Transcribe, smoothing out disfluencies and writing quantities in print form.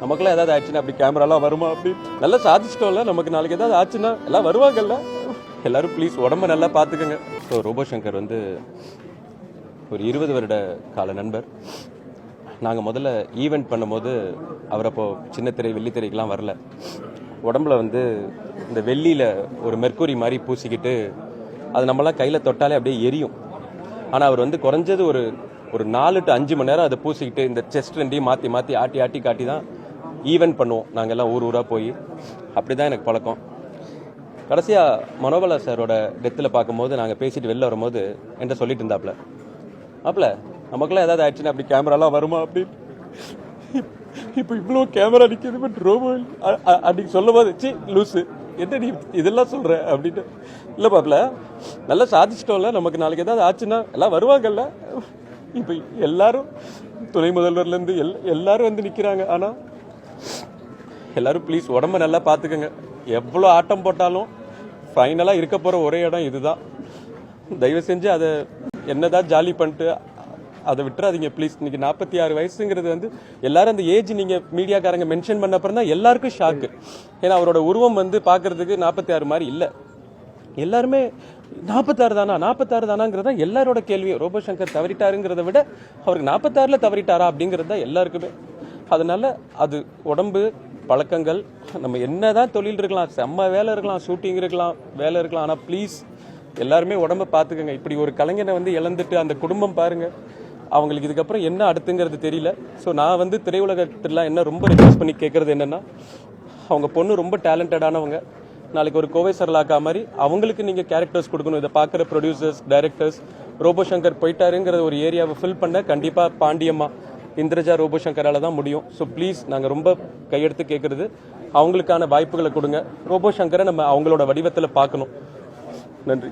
நமக்குலாம் ஏதாவது ஆச்சுன்னா அப்படி கேமராலாம் வருமா அப்படி நல்லா சாதிச்சிட்டோம்ல. நமக்கு நாளைக்கு ஏதாவது ஆச்சுன்னா எல்லாம் வருவாங்கல்ல. எல்லாரும் ப்ளீஸ் உடம்ப நல்லா பார்த்துக்கோங்க. ஸோ ரோபோ சங்கர் வந்து ஒரு 20 வருட கால நண்பர். நாங்கள் முதல்ல ஈவெண்ட் பண்ணும்போது அவர் அப்போ சின்ன திரை வெள்ளித்திரைக்கெலாம் வரல. உடம்புல வந்து இந்த வெள்ளியில் ஒரு மெர்க்குரி மாதிரி பூசிக்கிட்டு அது நம்மளாம் கையில் தொட்டாலே அப்படியே எரியும். ஆனால் அவர் வந்து குறைஞ்சது ஒரு 4 to 5 மணி நேரம் அதை பூசிக்கிட்டு இந்த செஸ்ட் ரெண்டையும் மாற்றி மாற்றி ஆட்டி ஆட்டி காட்டி தான் ஈவெண்ட் பண்ணுவோம். நாங்கள் எல்லாம் ஊர் ஊராக போய் அப்படி தான் எனக்கு பழக்கம். கடைசியாக மனோபலா சாரோட டெத்தில் பார்க்கும்போது நாங்கள் பேசிட்டு வெளில வரும்போது என்கிட்ட சொல்லிட்டு இருந்தாப்புல, அப்பல நமக்குலாம் ஏதாவது ஆச்சுன்னா அப்படி கேமராலாம் வருமா அப்படின்னு. இப்போ இவ்வளோ கேமரா நிற்கிது பட் ரோபோ அன்னைக்கு சொல்லும் போது சி லூஸு என்ன நீ இதெல்லாம் சொல்கிற அப்படின்ட்டு. இல்லை பாப்பில் நல்லா சாதிச்சிட்டோம்ல. நமக்கு நாளைக்கு ஏதாவது ஆச்சுன்னா எல்லாம் வருவாங்கல்ல. இப்போ எல்லாரும் துணை முதல்வர்லேருந்து எல்லாரும் வந்து நிற்கிறாங்க. ஆனால் எல்லாரும் ப்ளீஸ் உடம்ப நல்லா பார்த்துக்கோங்க. எவ்வளோ ஆட்டம் போட்டாலும் ஃபைனலாக இருக்க போகிற ஒரே இடம் இதுதான். தயவு செஞ்சு அதை என்னதான் ஜாலி பண்ணிட்டு அதை விட்டுறாதீங்க ப்ளீஸ். இன்னைக்கு 46 வயசுங்கிறது வந்து எல்லாரும் அந்த ஏஜ் நீங்கள் மீடியாக்காரங்க மென்ஷன் பண்ண அப்புறம் தான் எல்லாருக்கும் ஷாக்கு. ஏன்னா அவரோட உருவம் வந்து பார்க்கறதுக்கு 46 மாதிரி இல்லை. எல்லாருமே 46 தானாங்கிறது தான் எல்லாரோட கேள்வியும். ரோபோ சங்கர் தவறிட்டாருங்கிறத விட அவருக்கு 46ல் தவறிட்டாரா அப்படிங்கிறது தான் எல்லாருக்குமே. அதனால அது உடம்பு பழக்கங்கள், நம்ம என்னதான் தொழில் இருக்கலாம், செம்ம வேலை இருக்கலாம், ஷூட்டிங் இருக்கலாம், வேலை இருக்கலாம், ஆனால் ப்ளீஸ் எல்லாருமே உடம்ப பார்த்துக்கோங்க. இப்படி ஒரு கலைஞனை வந்து இழந்துட்டு அந்த குடும்பம் பாருங்க, அவங்களுக்கு இதுக்கப்புறம் என்ன அடுத்துங்கிறது தெரியல. ஸோ நான் வந்து திரையுலகத்தில் என்ன ரொம்ப ரிக்வெஸ்ட் பண்ணி கேட்கறது என்னன்னா, அவங்க பொண்ணு ரொம்ப டேலண்டடானவங்க. நாளைக்கு ஒரு கோவை சரலாக்கா மாதிரி அவங்களுக்கு நீங்கள் கேரக்டர்ஸ் கொடுக்கணும். இதை பார்க்குற ப்ரொடியூசர்ஸ், டைரக்டர்ஸ், ரோபோ சங்கர் போயிட்டாருங்கிற ஒரு ஏரியாவை ஃபில் பண்ண கண்டிப்பாக பாண்டியம்மா, இந்திரஜா, ரோபோ சங்கரால தான் முடியும். ஸோ ப்ளீஸ் நாங்கள் ரொம்ப கையெடுத்து கேட்குறது அவங்களுக்கான வாய்ப்புகளை கொடுங்க. ரோபோ சங்கரை நம்ம அவங்களோட வடிவத்தில் பார்க்கணும். நன்றி.